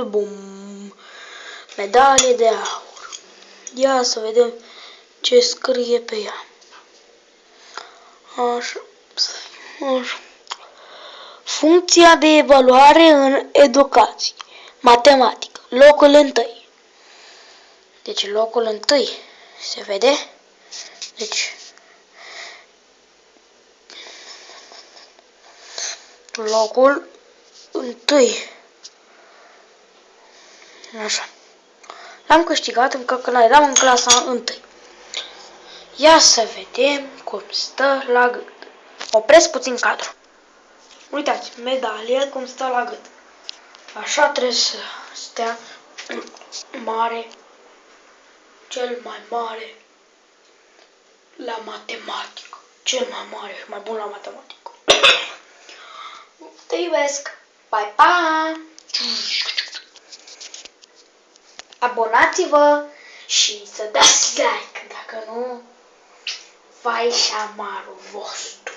Bum. Medalie de aur. Ia să vedem ce scrie pe ea. Așa. Așa. Funcția de evaluare în educație. Matematică. Locul întâi. Deci locul întâi se vede. Deci locul întâi. Așa. L-am câștigat încă când eram în clasa întâi. Ia să vedem cum stă la gât. Opresc puțin cadrul. Uitați, medalie cum stă la gât. Așa trebuie să stea mare, cel mai mare la matematică. Cel mai mare și mai bun la matematică. Te iubesc! Pa, pa! Abonați-vă și să dați like, dacă nu, vai și amarul vostru.